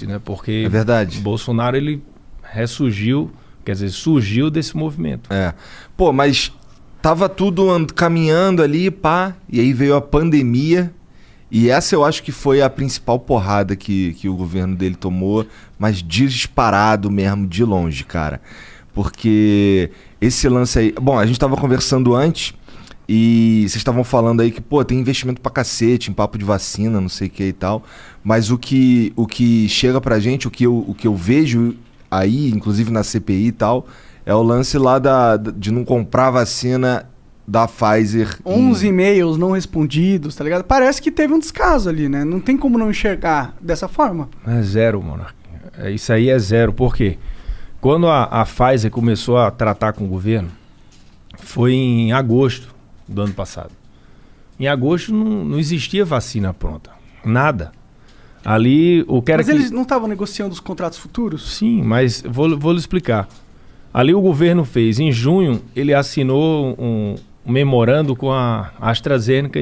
né? Porque É verdade. Bolsonaro, ele ressurgiu, quer dizer, surgiu desse movimento. Pô, mas tava tudo caminhando ali, pá, e aí veio a pandemia, e essa eu acho que foi a principal porrada que o governo dele tomou, mas disparado mesmo, de longe, cara. Porque esse lance aí... Bom, a gente tava conversando antes, e vocês estavam falando aí que, pô, tem investimento pra cacete em papo de vacina, não sei o que e tal, mas o que chega pra gente, o que eu vejo aí, inclusive na CPI e tal, é o lance lá de não comprar vacina da Pfizer. 11 e-mails não respondidos, tá ligado? Parece que teve um descaso ali, né? Não tem como não enxergar dessa forma. É zero, mano. Isso aí é zero. Por quê? Quando a Pfizer começou a tratar com o governo, foi em agosto do ano passado. Em agosto não existia vacina pronta. Nada. Ali, o que era Mas eles não estavam negociando os contratos futuros? Sim, mas vou lhe explicar. Ali o governo fez, em junho, ele assinou um memorando com a AstraZeneca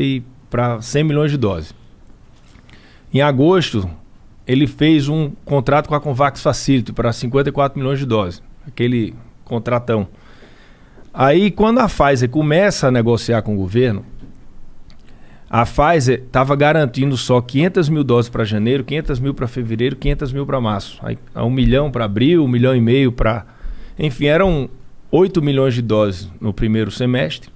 para 100 milhões de doses. Em agosto, ele fez um contrato com a Covax Facility para 54 milhões de doses. Aquele contratão. Aí, quando a Pfizer começa a negociar com o governo, a Pfizer estava garantindo só 500 mil doses para janeiro, 500 mil para fevereiro, 500 mil para março. Aí, 1 milhão para abril, 1,5 milhão para... Enfim, eram 8 milhões de doses no primeiro semestre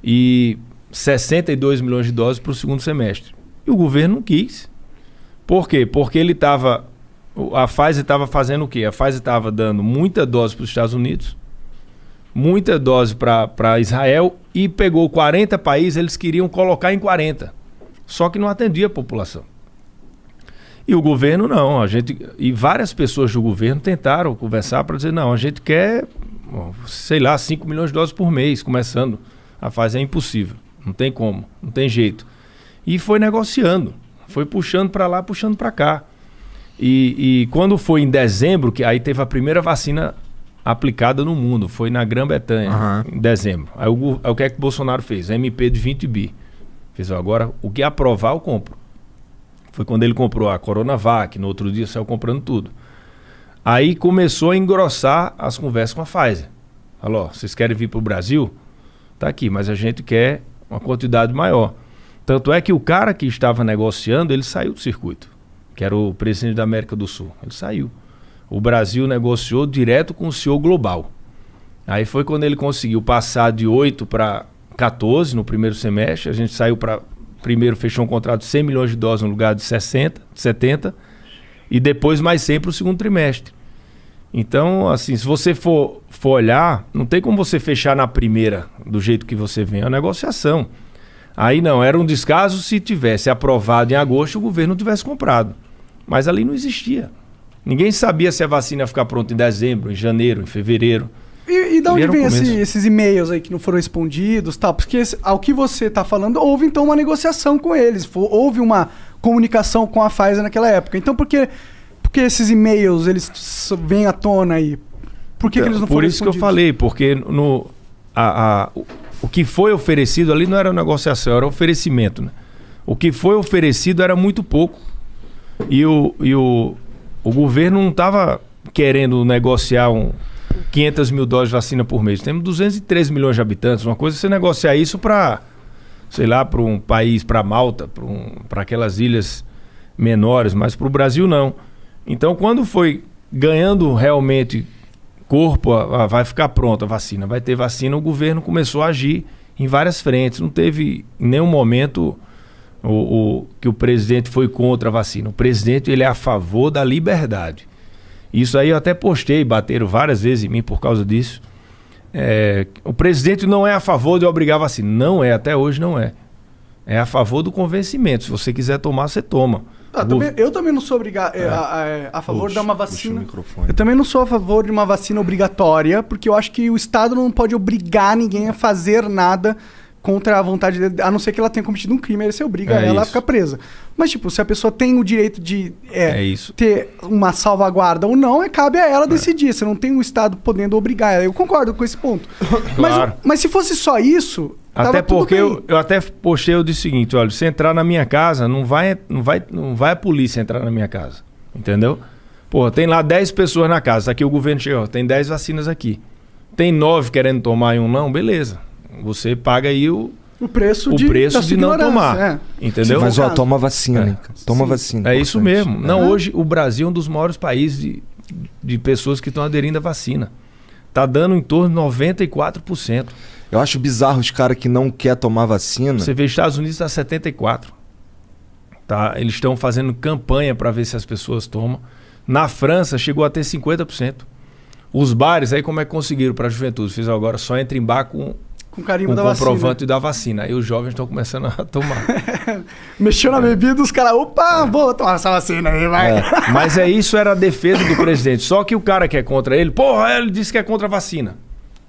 e 62 milhões de doses para o segundo semestre. E o governo não quis. Por quê? Porque ele estava... A Pfizer estava fazendo o quê? A Pfizer estava dando muita dose para os Estados Unidos, muita dose para Israel e pegou 40 países, eles queriam colocar em 40. Só que não atendia a população. E o governo não. E várias pessoas do governo tentaram conversar para dizer, não, a gente quer, sei lá, 5 milhões de doses por mês, começando. A Pfizer é impossível. Não tem como, não tem jeito. E foi negociando. Foi puxando para lá, puxando para cá. E quando foi em dezembro, que aí teve a primeira vacina aplicada no mundo, foi na Grã-Bretanha, em dezembro. Aí o que é que o Bolsonaro fez? MP de 20 bi. Fez, agora, o que aprovar eu compro. Foi quando ele comprou a Coronavac, no outro dia saiu comprando tudo. Aí começou a engrossar as conversas com a Pfizer. Falou, vocês querem vir para o Brasil? Tá aqui, mas a gente quer uma quantidade maior. Tanto é que o cara que estava negociando, ele saiu do circuito, que era o presidente da América do Sul. Ele saiu. O Brasil negociou direto com o CEO global. Aí foi quando ele conseguiu passar de 8 para 14 no primeiro semestre. A gente saiu para... Primeiro fechou um contrato de 100 milhões de doses no lugar de 70. E depois mais 100 para o segundo trimestre. Então, assim, se você for olhar, não tem como você fechar na primeira do jeito que você vem. É uma negociação. Aí não, era um descaso se tivesse aprovado em agosto e o governo tivesse comprado. Mas ali não existia. Ninguém sabia se a vacina ia ficar pronta em dezembro, em janeiro, em fevereiro. E de onde vem esses e-mails aí que não foram respondidos, tal? Porque ao que você está falando, houve então uma negociação com eles. Houve uma comunicação com a Pfizer naquela época. Então por que esses e-mails eles vêm à tona aí? Por que eles não foram respondidos? Por isso que eu falei, porque o que foi oferecido ali não era negociação, era oferecimento, né? O que foi oferecido era muito pouco. E o governo não estava querendo negociar 500 mil doses de vacina por mês. Temos 213 milhões de habitantes. Uma coisa é você negociar isso para, sei lá, para um país, para Malta, para aquelas ilhas menores, mas para o Brasil não. Então, quando foi ganhando realmente corpo, vai ficar pronta a vacina, vai ter vacina, o governo começou a agir em várias frentes. Não teve em nenhum momento que o presidente foi contra a vacina. O presidente ele é a favor da liberdade. Isso aí eu até postei, bateram várias vezes em mim por causa disso. O presidente não é a favor de obrigar a vacina. Não é, até hoje não é. É a favor do convencimento. Se você quiser tomar, você toma. Eu também não sou a favor de uma vacina. Eu também não sou a favor de uma vacina obrigatória, porque eu acho que o Estado não pode obrigar ninguém a fazer nada contra a vontade dele, a não ser que ela tenha cometido um crime, aí você obriga ela a ficar presa. Mas, tipo, se a pessoa tem o direito de ter uma salvaguarda ou não, cabe a ela decidir. Você não tem o Estado podendo obrigar ela. Eu concordo com esse ponto. Claro. Mas se fosse só isso... Até porque eu até postei, eu disse o seguinte, olha, se entrar na minha casa, não vai a polícia entrar na minha casa. Entendeu? Pô, tem lá 10 pessoas na casa. Aqui o governo chegou, tem 10 vacinas aqui. Tem 9 querendo tomar e um não, beleza. Você paga aí o preço de não tomar. Entendeu? Mas toma vacina, né? Toma vacina. É isso mesmo. Não, hoje o Brasil é um dos maiores países de pessoas que estão aderindo à vacina. Tá dando em torno de 94%. Eu acho bizarro os caras que não querem tomar vacina. Você vê, Estados Unidos está 74%. Tá? Eles estão fazendo campanha para ver se as pessoas tomam. Na França chegou a ter 50%. Os bares, aí como é que conseguiram para a juventude? Fiz agora, só entra em bar com carimbo da comprovante da vacina. Aí os jovens estão começando a tomar. Mexeu na bebida, os caras, opa, vou tomar essa vacina aí, vai. Mas isso era a defesa do presidente. Só que o cara que é contra ele, ele disse que é contra a vacina.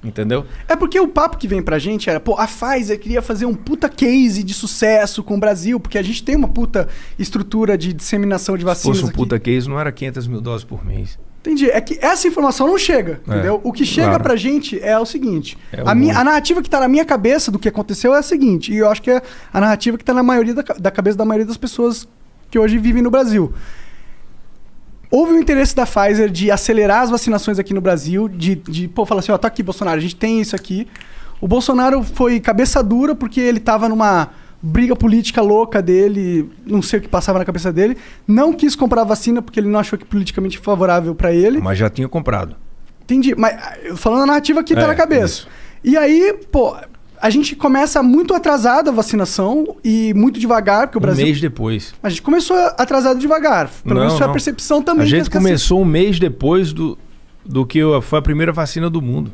Entendeu? É porque o papo que vem pra gente era, a Pfizer queria fazer um puta case de sucesso com o Brasil, porque a gente tem uma puta estrutura de disseminação de vacinas. Se fosse um puta case, não era 500 mil doses por mês. Entendi. É que essa informação não chega, entendeu? O que chega pra gente é o seguinte. A narrativa que tá na minha cabeça do que aconteceu é a seguinte, e eu acho que é a narrativa que tá na maioria da cabeça da maioria das pessoas que hoje vivem no Brasil. Houve um interesse da Pfizer de acelerar as vacinações aqui no Brasil, falar assim, tá aqui, Bolsonaro, a gente tem isso aqui. O Bolsonaro foi cabeça dura porque ele tava numa briga política louca dele, não sei o que passava na cabeça dele, não quis comprar a vacina porque ele não achou que politicamente favorável para ele. Mas já tinha comprado. Entendi, mas falando a narrativa que tá na cabeça. Isso. E aí, a gente começa muito atrasado a vacinação e muito devagar, porque o Brasil... Um mês depois. A gente começou atrasado devagar. Pelo menos foi a percepção também. A gente começou um mês depois do que foi a primeira vacina do mundo.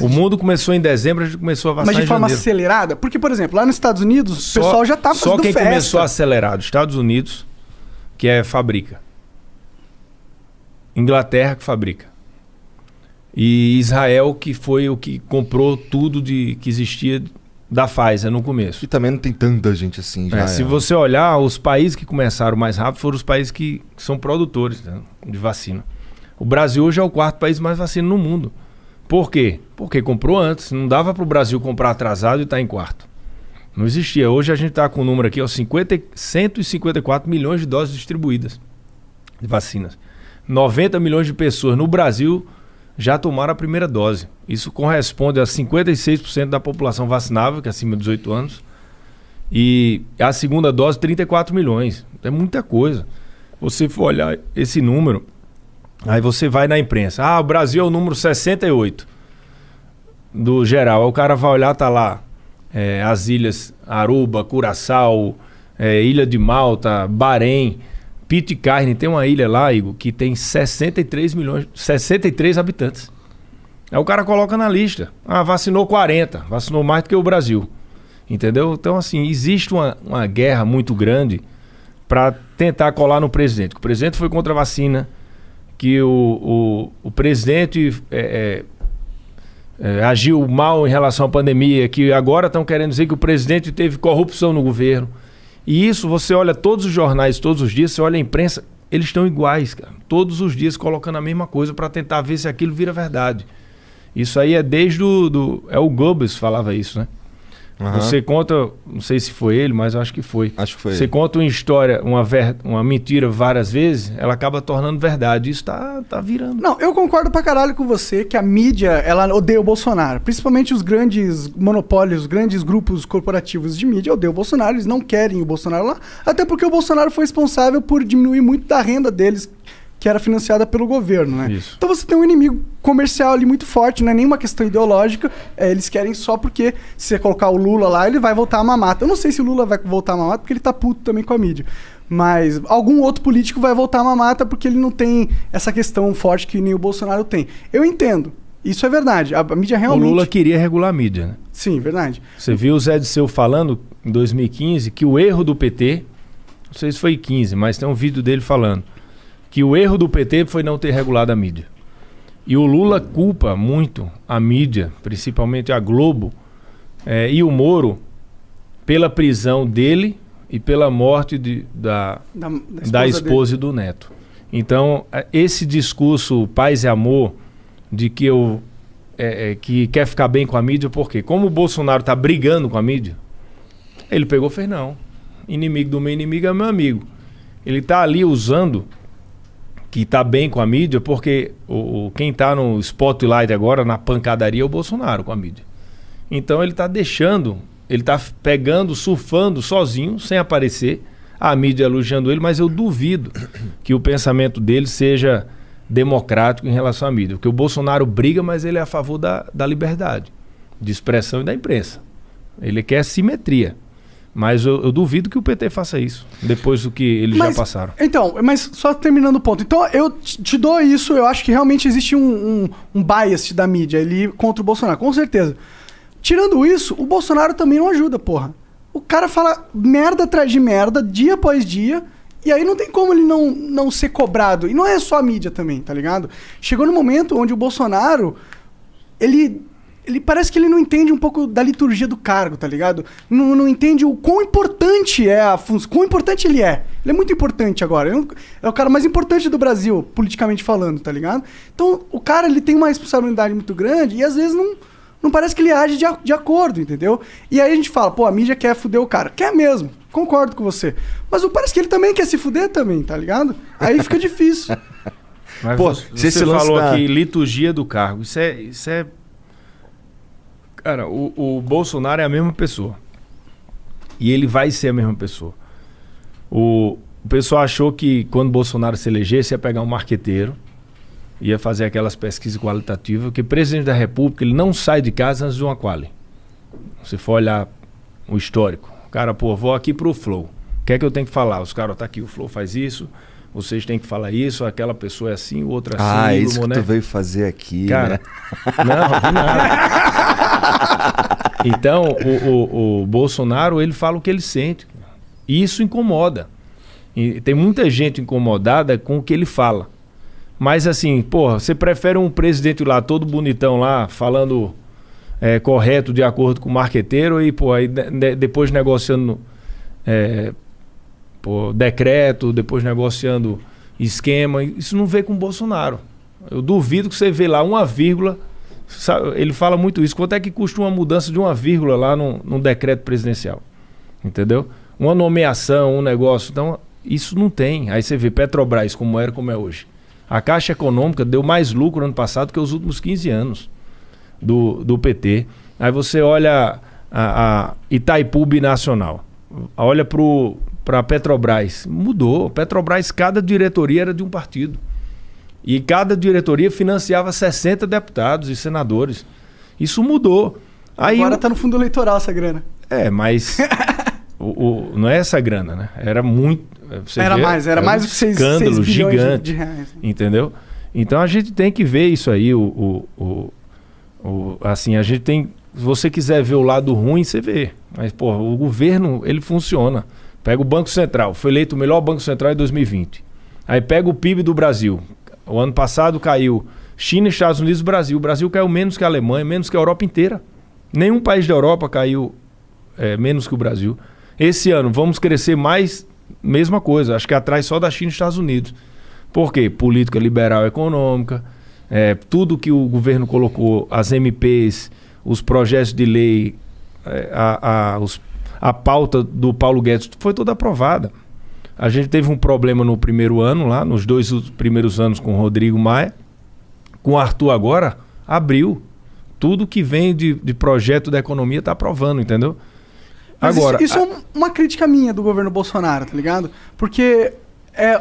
O mundo começou em dezembro, a gente começou a vacinar Mas de forma acelerada? Porque, por exemplo, lá nos Estados Unidos, o pessoal já tá fazendo festa. Só quem começou acelerado, Estados Unidos, que fabrica. Inglaterra, que fabrica. E Israel, que foi o que comprou tudo que existia da Pfizer no começo. E também não tem tanta gente assim. Se você olhar, os países que começaram mais rápido foram os países que são produtores, né, de vacina. O Brasil hoje é o 4º país mais vacina no mundo. Por quê? Porque comprou antes. Não dava para o Brasil comprar atrasado e estar em 4º. Não existia. Hoje a gente está com o número aqui, 154 milhões de doses distribuídas de vacinas. 90 milhões de pessoas no Brasil já tomaram a primeira dose. Isso corresponde a 56% da população vacinável, que é acima de 18 anos. E a segunda dose, 34 milhões. É muita coisa. Você for olhar esse número, aí você vai na imprensa. O Brasil é o número 68 do geral. Aí o cara vai olhar, tá lá as ilhas Aruba, Curaçao, Ilha de Malta, Bahrein, Pitcairn. Tem uma ilha lá, Igor, que tem 63 habitantes. Aí o cara coloca na lista. Vacinou 40, vacinou mais do que o Brasil. Entendeu? Então, assim, existe uma guerra muito grande para tentar colar no presidente. O presidente foi contra a vacina, que o presidente agiu mal em relação à pandemia, que agora estão querendo dizer que o presidente teve corrupção no governo. E isso, você olha todos os jornais, todos os dias, você olha a imprensa, eles estão iguais, cara. Todos os dias colocando a mesma coisa para tentar ver se aquilo vira verdade. Isso aí é desde o Goebbels falava isso, né? Uhum. Você conta, não sei se foi ele, mas eu acho que foi. Acho que foi. Você conta uma história, uma mentira várias vezes, ela acaba tornando verdade. Isso tá virando. Não, eu concordo pra caralho com você que a mídia, ela odeia o Bolsonaro. Principalmente os grandes monopólios, os grandes grupos corporativos de mídia odeiam o Bolsonaro. Eles não querem o Bolsonaro lá. Até porque o Bolsonaro foi responsável por diminuir muito da renda deles, que era financiada pelo governo, né? Isso. Então você tem um inimigo comercial ali muito forte, não é nenhuma questão ideológica, eles querem só porque se você colocar o Lula lá, ele vai voltar a mamata. Eu não sei se o Lula vai voltar a mamata porque ele tá puto também com a mídia, mas algum outro político vai voltar a mamata porque ele não tem essa questão forte que nem o Bolsonaro tem. Eu entendo, isso é verdade, a mídia realmente... O Lula queria regular a mídia, né? Sim, verdade. Você viu o Zé Disseu falando em 2015 que o erro do PT, não sei se foi 15, mas tem um vídeo dele falando que o erro do PT foi não ter regulado a mídia. E o Lula culpa muito a mídia, principalmente a Globo, e o Moro, pela prisão dele e pela morte da esposa e do neto. Então, esse discurso paz e amor de que que quer ficar bem com a mídia, por quê? Como o Bolsonaro está brigando com a mídia, ele pegou e fez não. Inimigo do meu inimigo é meu amigo. Ele está ali usando que está bem com a mídia, porque quem está no spotlight agora, na pancadaria, é o Bolsonaro com a mídia. Então ele está deixando, ele está pegando, surfando sozinho, sem aparecer, a mídia elogiando ele, mas eu duvido que o pensamento dele seja democrático em relação à mídia. Porque o Bolsonaro briga, mas ele é a favor da liberdade de expressão e da imprensa. Ele quer simetria. Mas eu duvido que o PT faça isso, depois do que eles já passaram. Então, mas só terminando o ponto. Então, eu te dou isso, eu acho que realmente existe um bias da mídia ali contra o Bolsonaro, com certeza. Tirando isso, o Bolsonaro também não ajuda, porra. O cara fala merda atrás de merda, dia após dia, e aí não tem como ele não ser cobrado. E não é só a mídia também, tá ligado? Chegou no momento onde o Bolsonaro, ele parece que ele não entende um pouco da liturgia do cargo, tá ligado? Não entende o quão importante é a função, quão importante ele é. Ele é muito importante agora. É o cara mais importante do Brasil, politicamente falando, tá ligado? Então, o cara, ele tem uma responsabilidade muito grande e às vezes não parece que ele age de acordo, entendeu? E aí a gente fala, pô, a mídia quer fuder o cara. Quer mesmo, concordo com você. Mas parece que ele também quer se fuder também, tá ligado? Aí fica difícil. Mas pô, você falou aqui, liturgia do cargo. Isso é... Cara, o Bolsonaro é a mesma pessoa. E ele vai ser a mesma pessoa. O pessoal achou que quando o Bolsonaro se elegesse, ia pegar um marqueteiro, ia fazer aquelas pesquisas qualitativas, porque o presidente da República, ele não sai de casa antes de uma quali. Se for olhar o histórico. Cara, pô, vou aqui pro Flow. O que é que eu tenho que falar? Os caras, tá aqui, o Flow faz isso, vocês têm que falar isso, aquela pessoa é assim, o outro é assim. Ah, isso que tu veio fazer aqui, cara, né? Não, nada. Então, o Bolsonaro, ele fala o que ele sente. E isso incomoda. E tem muita gente incomodada com o que ele fala. Mas assim, porra, você prefere um presidente lá, todo bonitão lá, falando correto, de acordo com o marqueteiro, e pô, aí depois negociando decreto, depois negociando esquema. Isso não vê com o Bolsonaro. Eu duvido que você vê lá uma vírgula. Ele fala muito isso. Quanto é que custa uma mudança de uma vírgula lá num decreto presidencial? Entendeu? Uma nomeação, um negócio. Então, isso não tem. Aí você vê Petrobras, como era, como é hoje. A Caixa Econômica deu mais lucro ano passado que os últimos 15 anos do PT. Aí você olha a Itaipu Binacional. Olha para a Petrobras. Mudou. Petrobras, cada diretoria era de um partido. E cada diretoria financiava 60 deputados e senadores. Isso mudou. Aí agora está no fundo eleitoral essa grana. Mas não é essa grana, né? Era muito... Era mais do que 6 escândalo gigante, de reais. Entendeu? Então a gente tem que ver isso aí. Assim, a gente tem... Se você quiser ver o lado ruim, você vê. Mas, porra, o governo, ele funciona. Pega o Banco Central. Foi eleito o melhor Banco Central em 2020. Aí pega o PIB do Brasil. O ano passado caiu China, Estados Unidos e Brasil. O Brasil caiu menos que a Alemanha, menos que a Europa inteira. Nenhum país da Europa caiu menos que o Brasil. Esse ano vamos crescer mais, mesma coisa. Acho que atrás só da China e Estados Unidos. Por quê? Política liberal econômica, tudo que o governo colocou, as MPs, os projetos de lei, a pauta do Paulo Guedes, foi toda aprovada. A gente teve um problema no primeiro ano, lá, nos 2 primeiros anos com o Rodrigo Maia. Com o Arthur agora, abriu. Tudo que vem de projeto da economia está aprovando, entendeu? Mas agora, isso é uma crítica minha do governo Bolsonaro, tá ligado? Porque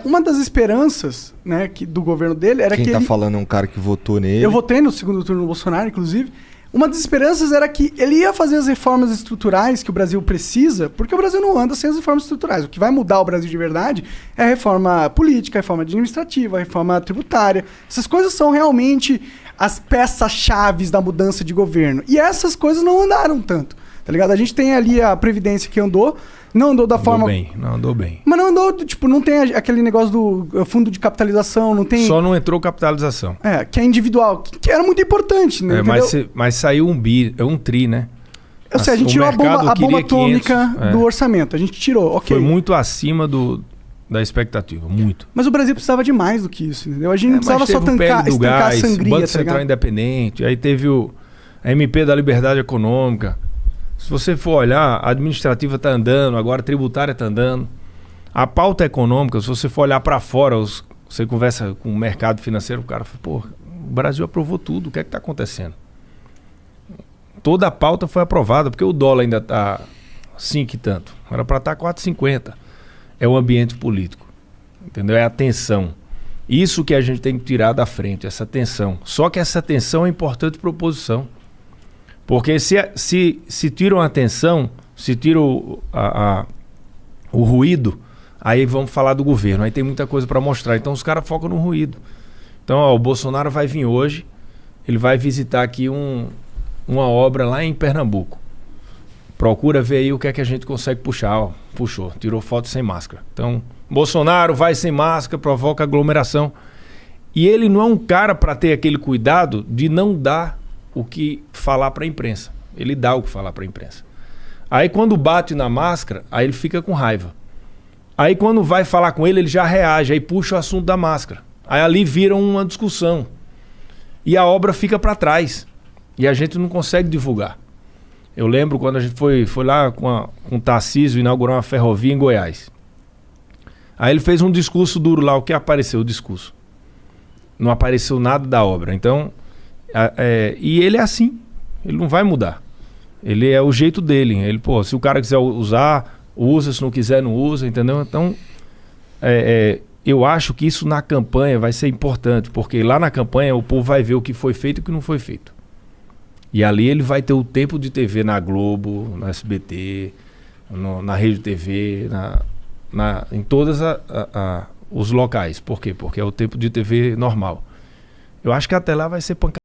uma das esperanças, né, do governo dele era que Quem tá falando é um cara que votou nele. Eu votei no segundo turno do Bolsonaro, inclusive. Uma das esperanças era que ele ia fazer as reformas estruturais que o Brasil precisa, porque o Brasil não anda sem as reformas estruturais. O que vai mudar o Brasil de verdade é a reforma política, a reforma administrativa, a reforma tributária. Essas coisas são realmente as peças-chave da mudança de governo. E essas coisas não andaram tanto, tá ligado? A gente tem ali a Previdência que não andou da forma... Não andou bem. Mas não andou, tipo, não tem aquele negócio do fundo de capitalização, não tem... Só não entrou capitalização. Que é individual, que era muito importante, né? Mas saiu um tri, né? Ou seja, a gente tirou a bomba atômica do orçamento, a gente tirou, ok. Foi muito acima da expectativa, muito. Mas o Brasil precisava de mais do que isso, entendeu? A gente não precisava só estancar a sangria, Banco Central Independente, aí teve a MP da Liberdade Econômica. Se você for olhar, a administrativa está andando, agora a tributária está andando. A pauta econômica, se você for olhar para fora, você conversa com o mercado financeiro, o cara fala, pô, o Brasil aprovou tudo, o que é que está acontecendo? Toda a pauta foi aprovada, porque o dólar ainda está 5 e tanto. Era para estar 4,50. É o ambiente político. Entendeu? É a tensão. Isso que a gente tem que tirar da frente, essa tensão. Só que essa tensão é importante para a oposição. Porque se tiram a tensão, se tiram o ruído, aí vamos falar do governo. Aí tem muita coisa para mostrar. Então os caras focam no ruído. Então ó, o Bolsonaro vai vir hoje, ele vai visitar aqui uma obra lá em Pernambuco. Procura ver aí o que é que a gente consegue puxar. Ó, puxou, tirou foto sem máscara. Então, Bolsonaro vai sem máscara, provoca aglomeração. E ele não é um cara para ter aquele cuidado de não dar o que falar para a imprensa. Ele dá o que falar para a imprensa. Aí quando bate na máscara, aí ele fica com raiva. Aí quando vai falar com ele já reage, aí puxa o assunto da máscara. Aí ali vira uma discussão. E a obra fica para trás. E a gente não consegue divulgar. Eu lembro quando a gente foi lá com o Tarcísio inaugurar uma ferrovia em Goiás. Aí ele fez um discurso duro lá. O que apareceu? O discurso. Não apareceu nada da obra. Então, e ele é assim. Ele não vai mudar. Ele é o jeito dele. Ele, pô, se o cara quiser usar, usa. Se não quiser, não usa. Entendeu? Então, eu acho que isso na campanha vai ser importante. Porque lá na campanha o povo vai ver o que foi feito e o que não foi feito. E ali ele vai ter o tempo de TV na Globo, no SBT, na Rede TV, em todos os locais. Por quê? Porque é o tempo de TV normal. Eu acho que até lá vai ser pancada.